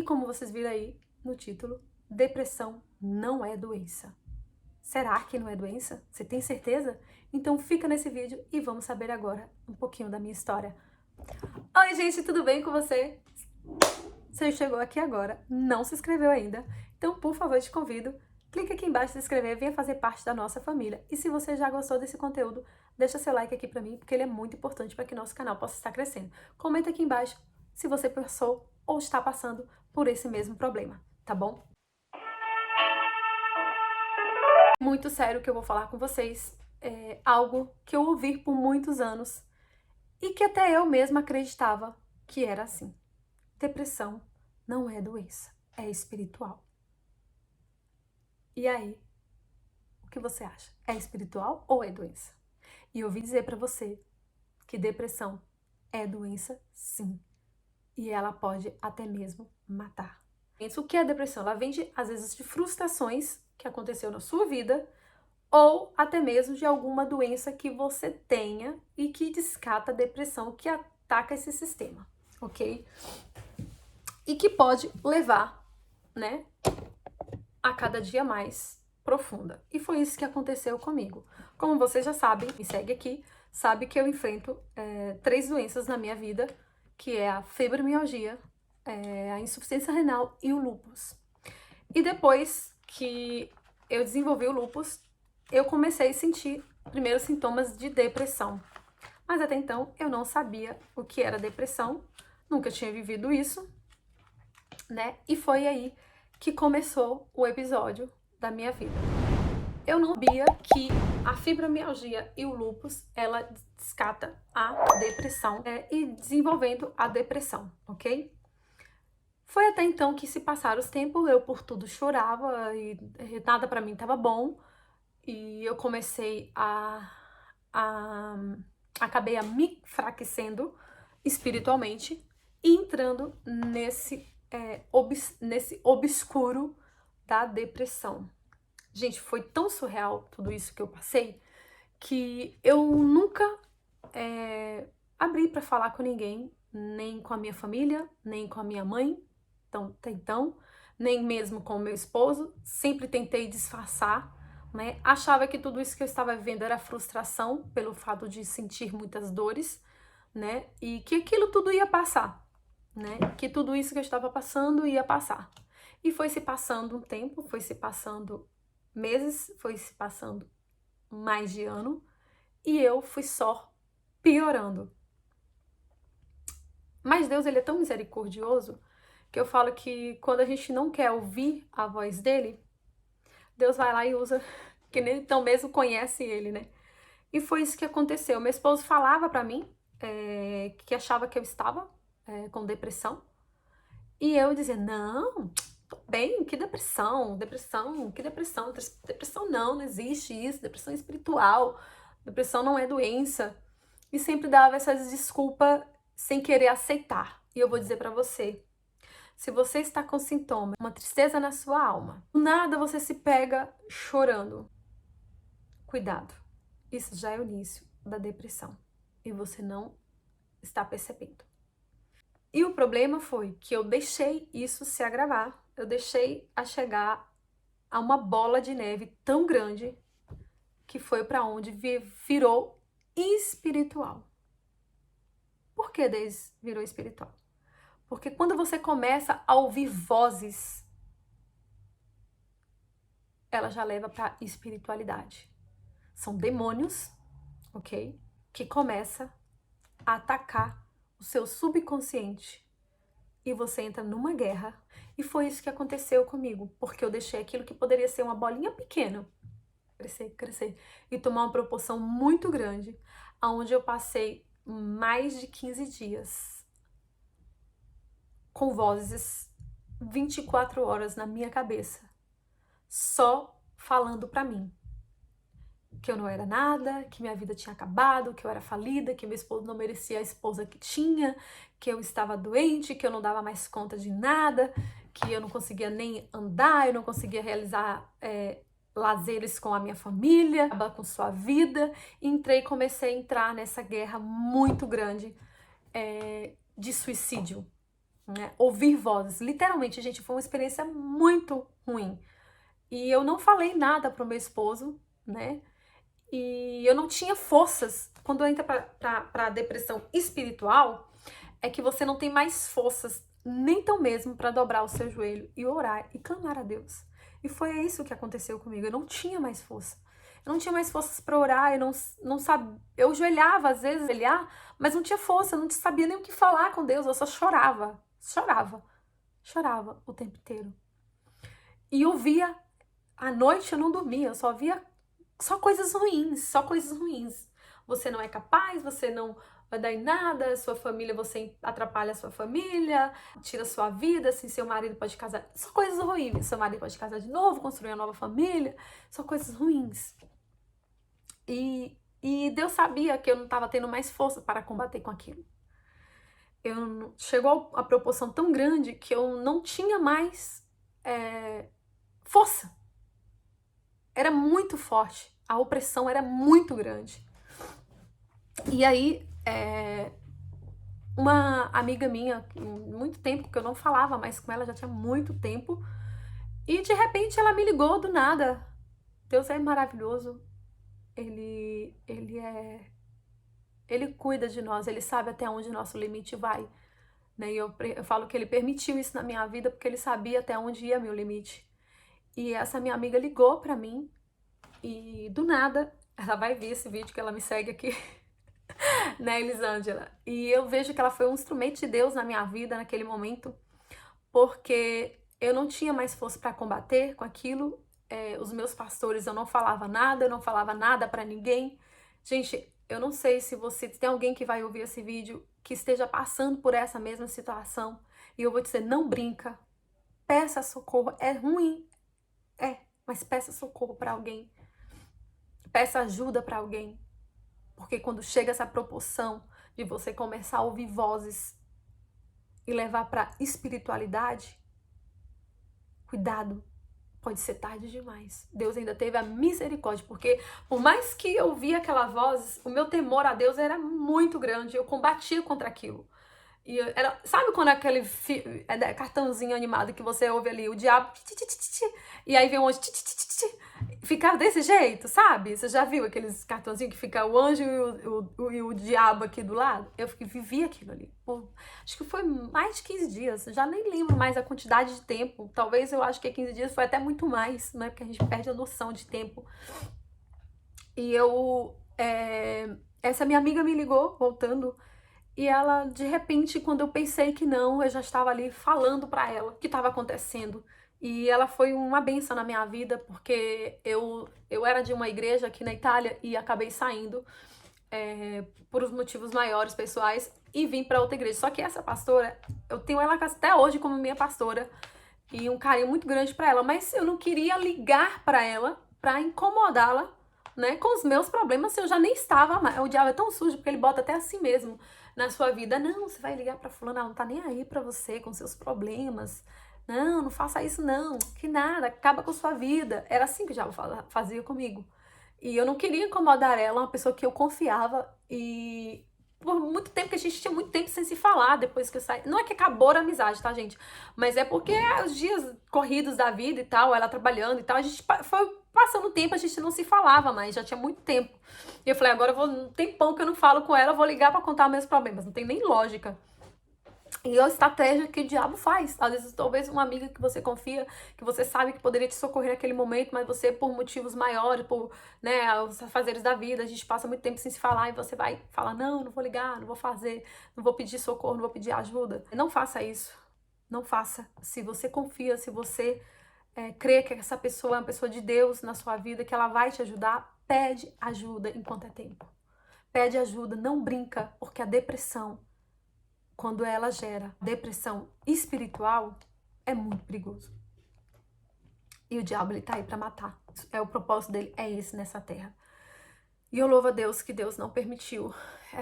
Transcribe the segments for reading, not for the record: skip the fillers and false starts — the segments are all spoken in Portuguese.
como vocês viram aí no título, depressão não é doença. Será que não é doença? Você tem certeza? Então fica nesse vídeo e vamos saber agora um pouquinho da minha história. Oi gente, tudo bem com você? Você chegou aqui agora, não se inscreveu ainda, então por favor te convido, clique aqui embaixo se inscrever, venha fazer parte da nossa família. E se você já gostou desse conteúdo, deixa seu like aqui pra mim, porque ele é muito importante para que nosso canal possa estar crescendo. Comenta aqui embaixo se você passou ou está passando por esse mesmo problema, tá bom? Muito sério que eu vou falar com vocês, é algo que eu ouvi por muitos anos e que até eu mesma acreditava que era assim. Depressão não é doença, é espiritual. E aí, o que você acha? É espiritual ou é doença? E eu vim dizer pra você que depressão é doença, sim. E ela pode até mesmo matar. O que é depressão? Ela vem, às vezes, de frustrações que aconteceu na sua vida ou até mesmo de alguma doença que você tenha e que descata a depressão, que ataca esse sistema, ok? E que pode levar, né, a cada dia mais profunda. E foi isso que aconteceu comigo. Como vocês já sabem, me segue aqui, sabe que eu enfrento 3 doenças na minha vida, que é a fibromialgia, a insuficiência renal e o lúpus. E depois que eu desenvolvi o lúpus, eu comecei a sentir primeiros sintomas de depressão. Mas até então eu não sabia o que era depressão, nunca tinha vivido isso, né? E foi aí que começou o episódio da minha vida. Eu não sabia que a fibromialgia e o lúpus, ela descata a depressão, e desenvolvendo a depressão, ok? Foi até então que se passaram os tempos, eu por tudo chorava e nada pra mim tava bom. E eu comecei acabei a me enfraquecendo espiritualmente e entrando nesse obscuro da depressão. Gente, foi tão surreal tudo isso que eu passei que eu nunca abri para falar com ninguém, nem com a minha família, nem com a minha mãe, então, nem mesmo com o meu esposo. Sempre tentei disfarçar, né? Achava que tudo isso que eu estava vivendo era frustração pelo fato de sentir muitas dores, né? E que aquilo tudo ia passar, né? Que tudo isso que eu estava passando ia passar. E foi se passando um tempo, foi se passando meses, foi se passando mais de ano, e eu fui só piorando. Mas Deus, ele é tão misericordioso que eu falo que quando a gente não quer ouvir a voz dele, Deus vai lá e usa que nem então mesmo conhece ele, né? E foi isso que aconteceu. Meu esposo falava pra mim que achava que eu estava com depressão. E eu dizia, não, tô bem, que depressão, que depressão, depressão não existe isso, depressão é espiritual, depressão não é doença. E sempre dava essas desculpas sem querer aceitar. E eu vou dizer pra você, se você está com sintoma, uma tristeza na sua alma, do nada você se pega chorando, cuidado, isso já é o início da depressão e você não está percebendo. E o problema foi que eu deixei isso se agravar, eu deixei a chegar a uma bola de neve tão grande que foi para onde virou espiritual. Por que virou espiritual? Porque quando você começa a ouvir vozes, ela já leva para espiritualidade. São demônios, ok? Que começa a atacar o seu subconsciente. E você entra numa guerra. E foi isso que aconteceu comigo. Porque eu deixei aquilo que poderia ser uma bolinha pequena crescer e tomar uma proporção muito grande, onde eu passei mais de 15 dias com vozes 24 horas na minha cabeça, só falando pra mim que eu não era nada, que minha vida tinha acabado, que eu era falida, que meu esposo não merecia a esposa que tinha, que eu estava doente, que eu não dava mais conta de nada, que eu não conseguia nem andar, eu não conseguia realizar lazeres com a minha família, acabar com sua vida. Entrei e comecei a entrar nessa guerra muito grande de suicídio. né? Ouvir vozes. Literalmente, gente, foi uma experiência muito ruim. E eu não falei nada pro meu esposo, né? E eu não tinha forças. Quando entra pra depressão espiritual, é que você não tem mais forças, nem tão mesmo, para dobrar o seu joelho e orar e clamar a Deus. E foi isso que aconteceu comigo. Eu não tinha mais força. Eu não tinha mais forças para orar, eu não sabia. Eu joelhava, às vezes, mas não tinha força, eu não sabia nem o que falar com Deus, eu só chorava, chorava o tempo inteiro. E eu via, à noite eu não dormia, eu só via só coisas ruins, só coisas ruins. Você não é capaz, você não vai dar em nada, sua família, você atrapalha a sua família, tira sua vida, assim, seu marido pode casar. Só coisas ruins. Seu marido pode casar de novo, construir uma nova família. Só coisas ruins. E Deus sabia que eu não estava tendo mais força para combater com aquilo. Chegou a proporção tão grande que eu não tinha mais força. Era muito forte. A opressão era muito grande. E aí, uma amiga minha, muito tempo que eu não falava mais com ela, já tinha muito tempo, e de repente ela me ligou do nada. Deus é maravilhoso. Ele cuida de nós, ele sabe até onde nosso limite vai. Né? E eu falo que ele permitiu isso na minha vida porque ele sabia até onde ia meu limite. E essa minha amiga ligou pra mim e do nada, ela vai ver esse vídeo que ela me segue aqui, né, Elisângela? E eu vejo que ela foi um instrumento de Deus na minha vida naquele momento, porque eu não tinha mais força para combater com aquilo. Os meus pastores, eu não falava nada para ninguém. Gente, eu não sei se tem alguém que vai ouvir esse vídeo que esteja passando por essa mesma situação. E eu vou dizer, não brinca, peça socorro. É ruim, mas peça socorro para alguém. Peça ajuda para alguém. Porque quando chega essa proporção de você começar a ouvir vozes e levar para espiritualidade, cuidado, pode ser tarde demais. Deus ainda teve a misericórdia, porque por mais que eu via aquela voz, o meu temor a Deus era muito grande, eu combatia contra aquilo. E sabe quando aquele cartãozinho animado que você ouve ali, o diabo, e aí vem um anjo, ficava desse jeito, sabe? Você já viu aqueles cartãozinhos que fica o anjo e o diabo aqui do lado? Eu vivi aquilo ali. Acho que foi mais de 15 dias, já nem lembro mais a quantidade de tempo. Talvez eu acho que 15 dias foi até muito mais, né? Porque a gente perde a noção de tempo. E essa minha amiga me ligou, voltando. E ela, de repente, quando eu pensei que não, eu já estava ali falando para ela o que estava acontecendo. E ela foi uma bênção na minha vida, porque eu era de uma igreja aqui na Itália e acabei saindo por os motivos maiores, pessoais, e vim para outra igreja. Só que essa pastora, eu tenho ela até hoje como minha pastora e um carinho muito grande para ela, mas eu não queria ligar para ela para incomodá-la, né, com os meus problemas, eu já nem estava mais. O diabo é tão sujo porque ele bota até assim mesmo na sua vida. Não, você vai ligar pra fulana, ela não tá nem aí pra você com seus problemas. Não, não faça isso não, que nada, acaba com sua vida. Era assim que o diabo fazia comigo. E eu não queria incomodar ela, uma pessoa que eu confiava, e por muito tempo, que a gente tinha muito tempo sem se falar depois que eu saí. Não é que acabou a amizade, tá, gente? Mas é porque os dias corridos da vida e tal, ela trabalhando e tal, a gente foi passando o tempo, a gente não se falava mais, já tinha muito tempo. E eu falei, agora eu vou, um tempão que eu não falo com ela, eu vou ligar pra contar meus problemas. Não tem nem lógica. E é a estratégia que o diabo faz. Às vezes, talvez uma amiga que você confia, que você sabe que poderia te socorrer naquele momento, mas você, por motivos maiores, por, né, os afazeres da vida, a gente passa muito tempo sem se falar e você vai falar, não vou ligar, não vou fazer, não vou pedir socorro, não vou pedir ajuda. Não faça isso. Não faça. Se você confia, se você crê que essa pessoa é uma pessoa de Deus na sua vida, que ela vai te ajudar, pede ajuda enquanto é tempo. Pede ajuda, não brinca, porque a depressão, quando ela gera depressão espiritual, é muito perigoso. E o diabo, ele tá aí pra matar. O propósito dele é esse nessa terra. E eu louvo a Deus que Deus não permitiu.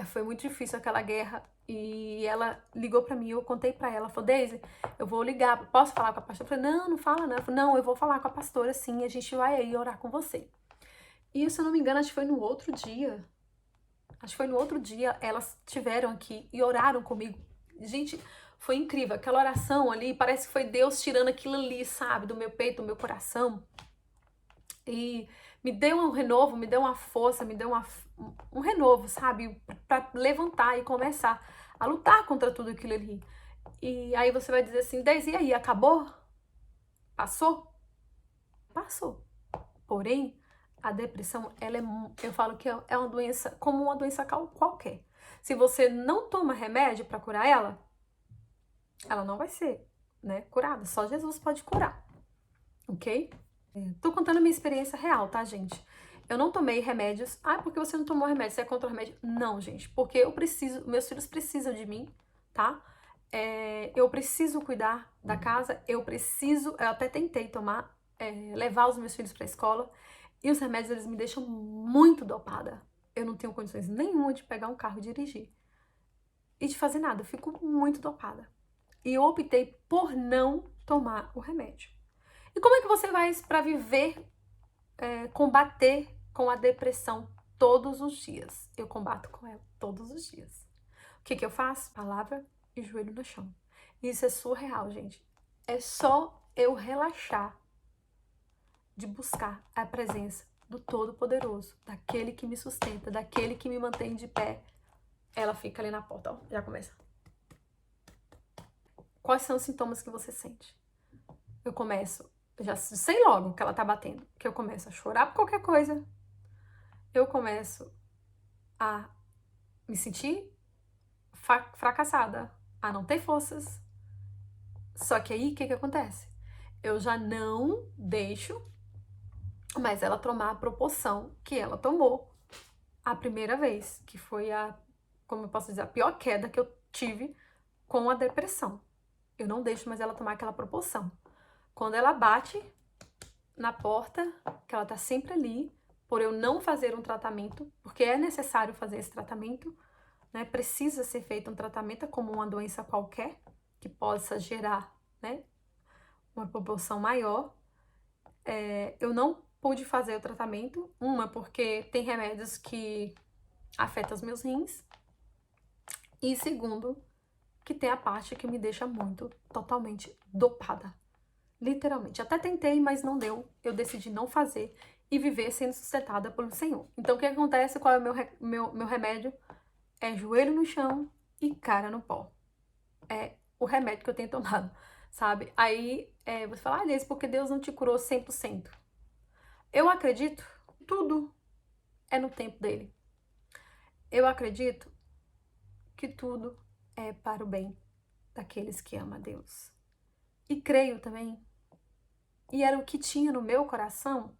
Foi muito difícil aquela guerra. E ela ligou pra mim, eu contei pra ela, falou, Deise, eu vou ligar, posso falar com a pastora? Eu falei, não fala não. Eu falei, não, eu vou falar com a pastora sim, a gente vai aí orar com você. E se eu não me engano, acho que foi no outro dia. Elas tiveram aqui e oraram comigo. Gente, Foi incrível. Aquela oração ali, parece que foi Deus tirando aquilo ali, sabe, do meu peito, do meu coração. E me deu um renovo, me deu uma força, me deu um renovo, sabe? Pra levantar e começar a lutar contra tudo aquilo ali. E aí você vai dizer assim, Deise, e aí, acabou? Passou? Passou. Porém, a depressão, eu falo que é uma doença, como uma doença qualquer. Se você não toma remédio para curar ela não vai ser, né, curada. Só Jesus pode curar, ok? Tô contando a minha experiência real, tá, gente? Eu não tomei remédios. Ah, porque você não tomou remédio? Você é contra o remédio? Não, gente. Porque eu preciso, meus filhos precisam de mim, tá? Eu preciso cuidar da casa. Eu até tentei tomar, levar os meus filhos pra escola. E os remédios, eles me deixam muito dopada. Eu não tenho condições nenhuma de pegar um carro e dirigir. E de fazer nada. Eu fico muito dopada. E eu optei por não tomar o remédio. E como é que você faz para viver, combater com a depressão todos os dias? Eu combato com ela todos os dias. O que eu faço? Palavra e joelho no chão. Isso é surreal, gente. É só eu relaxar de buscar a presença do Todo-Poderoso, daquele que me sustenta, daquele que me mantém de pé. Ela fica ali na porta, ó, já começa. Quais são os sintomas que você sente? Eu começo, já sei logo que ela tá batendo, que eu começo a chorar por qualquer coisa. Eu começo a me sentir fracassada, a não ter forças. Só que aí, o que acontece? Eu já não deixo mais ela tomar a proporção que ela tomou a primeira vez, que foi como eu posso dizer, a pior queda que eu tive com a depressão. Eu não deixo mais ela tomar aquela proporção. Quando ela bate na porta, que ela tá sempre ali, por eu não fazer um tratamento, porque é necessário fazer esse tratamento, né? Precisa ser feito um tratamento como uma doença qualquer, que possa gerar, né, uma proporção maior. Eu não pude fazer o tratamento, porque tem remédios que afetam os meus rins, e segundo, que tem a parte que me deixa muito, totalmente dopada. Literalmente. Até tentei, mas não deu. Eu decidi não fazer e viver sendo sustentada pelo Senhor. Então, o que acontece? Qual é o meu remédio? É joelho no chão e cara no pó. É o remédio que eu tenho tomado, sabe? Aí, você fala, Alice, porque Deus não te curou 100%. Eu acredito, tudo é no tempo dele. Eu acredito que tudo é para o bem daqueles que amam a Deus. E creio também, e era o que tinha no meu coração,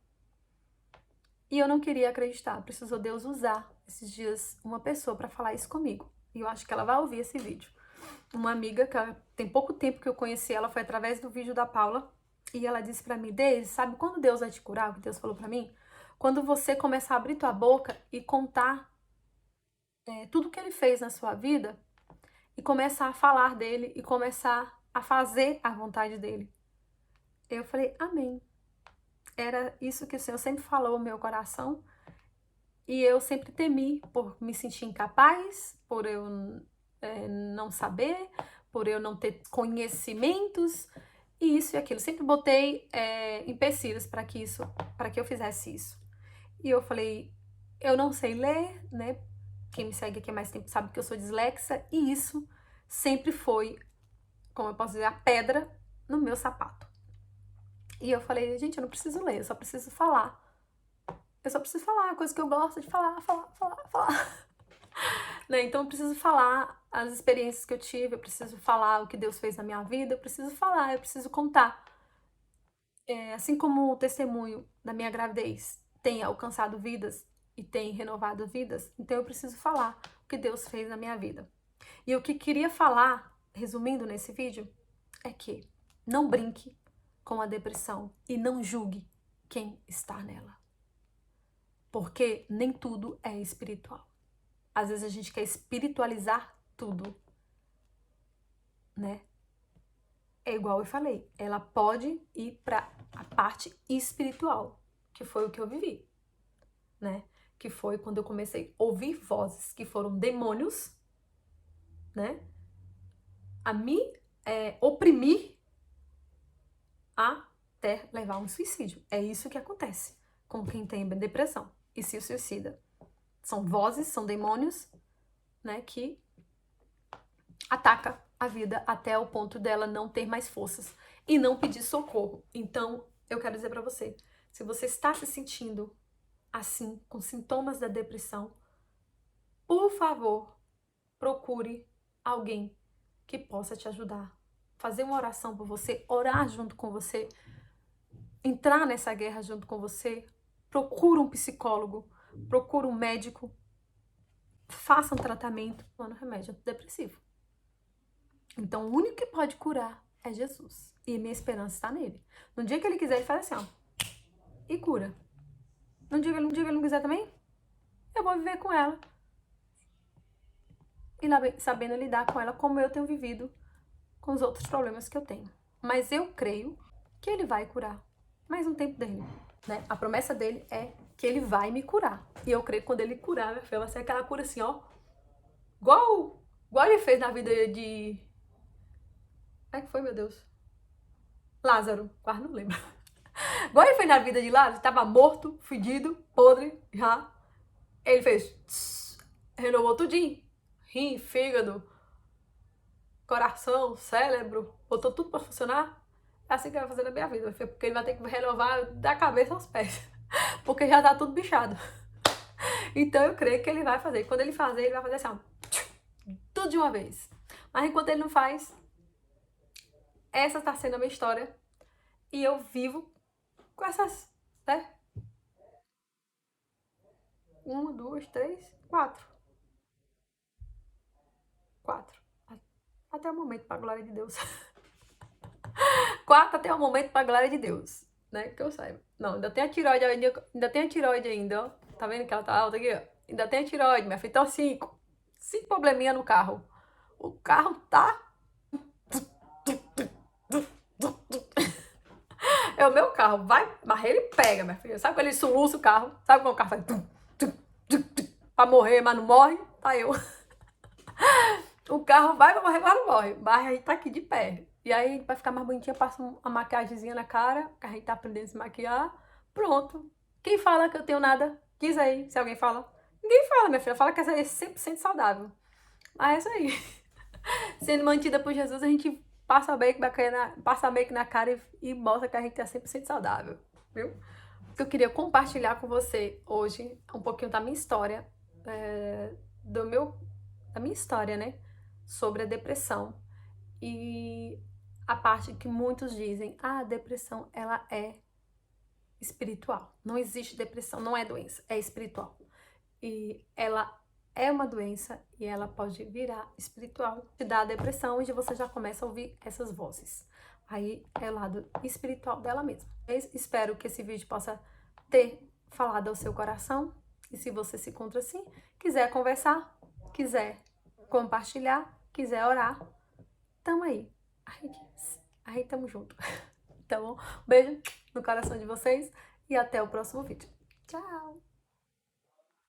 e eu não queria acreditar. Precisou Deus usar esses dias uma pessoa para falar isso comigo. E eu acho que ela vai ouvir esse vídeo. Uma amiga que tem pouco tempo que eu conheci ela, foi através do vídeo da Paula, e ela disse para mim, Deise, sabe quando Deus vai te curar? O que Deus falou para mim? Quando você começar a abrir tua boca e contar tudo que ele fez na sua vida, e começar a falar dele, e começar a fazer a vontade dele. Eu falei, amém. Era isso que o Senhor sempre falou no meu coração, e eu sempre temi por me sentir incapaz, por eu não saber, por eu não ter conhecimentos, e isso e aquilo. Sempre botei empecilhos para que eu fizesse isso. E eu falei, eu não sei ler, né? Quem me segue aqui há mais tempo sabe que eu sou dislexa, e isso sempre foi, como eu posso dizer, a pedra no meu sapato. E eu falei, gente, eu não preciso ler, eu só preciso falar. Eu só preciso falar, a coisa que eu gosto de falar. Né? Então eu preciso falar as experiências que eu tive, eu preciso falar o que Deus fez na minha vida, eu preciso falar, eu preciso contar. Assim como o testemunho da minha gravidez tem alcançado vidas e tem renovado vidas, então eu preciso falar o que Deus fez na minha vida. E o que queria falar, resumindo nesse vídeo, é que não brinque com a depressão e não julgue quem está nela. Porque nem tudo é espiritual. Às vezes a gente quer espiritualizar tudo, né? É igual eu falei, ela pode ir para a parte espiritual, que foi o que eu vivi, né? Que foi quando eu comecei a ouvir vozes que foram demônios, né? a me oprimir até levar a um suicídio. É isso que acontece com quem tem depressão e se suicida. São vozes, são demônios, né, que ataca a vida até o ponto dela não ter mais forças e não pedir socorro. Então, eu quero dizer para você, se você está se sentindo assim, com sintomas da depressão, por favor, procure alguém que possa te ajudar. Fazer uma oração por você, orar junto com você, entrar nessa guerra junto com você. Procura um psicólogo, procura um médico, faça um tratamento, tomando remédio antidepressivo. Então, o único que pode curar é Jesus. E minha esperança está nele. No dia que ele quiser, ele faz assim, ó, e cura. No dia que ele não quiser também, eu vou viver com ela. E sabendo lidar com ela como eu tenho vivido com os outros problemas que eu tenho. Mas eu creio que ele vai curar. Mas no tempo dele, né? A promessa dele é que ele vai me curar. E eu creio que quando ele curar, minha filha, vai ser aquela cura assim, ó. Igual ele fez na vida de... Como é que foi, meu Deus? Lázaro. Quase não lembro. Igual ele fez na vida de Lázaro. Estava morto, fedido, podre, já. Ele fez... Tss, renovou tudinho. Rim, fígado, coração, cérebro. Botou tudo pra funcionar. É assim que ele vai fazer na minha vida. Porque ele vai ter que renovar da cabeça aos pés. Porque já tá tudo bichado. Então eu creio que ele vai fazer. Quando ele fazer, ele vai fazer assim, ó, tudo de uma vez. Mas enquanto ele não faz, essa tá sendo a minha história. E eu vivo com essas, né? 1, 2, 3, 4. 4. Até o momento, pra glória de Deus. 4 até o momento, pra glória de Deus. Né? Que eu saiba. Não, ainda tem a tireoide ainda, ó. Tá vendo que ela tá alta aqui, ó? Ainda tem a tireoide, minha filha. Então, 5. 5 probleminha no carro. O carro tá... É o meu carro. Vai, mas ele pega, minha filha. Sabe quando ele soluça o carro? Sabe quando o carro faz... Pra morrer, mas não morre? Tá eu. O carro vai pra morrer, mas não morre. Mas a gente tá aqui de pé. E aí, pra ficar mais bonitinha, passa uma maquiagemzinha na cara, que a gente tá aprendendo a se maquiar. Pronto. Quem fala que eu tenho nada? Diz aí, se alguém fala. Ninguém fala, minha filha. Fala que essa é 100% saudável. Mas é isso aí. Sendo mantida por Jesus, a gente passa make na cara e mostra que a gente é 100% saudável. Viu? Eu queria compartilhar com você hoje um pouquinho da minha história, da minha história, né? Sobre a depressão. E a parte que muitos dizem, a depressão, ela é espiritual. Não existe depressão, não é doença, é espiritual. E ela é uma doença e ela pode virar espiritual. Te dá a depressão e você já começa a ouvir essas vozes. Aí é o lado espiritual dela mesma. Eu espero que esse vídeo possa ter falado ao seu coração. E se você se encontra assim, quiser conversar, quiser compartilhar, quiser orar, tamo aí. Aí tamo junto. Tá bom? Beijo no coração de vocês e até o próximo vídeo. Tchau!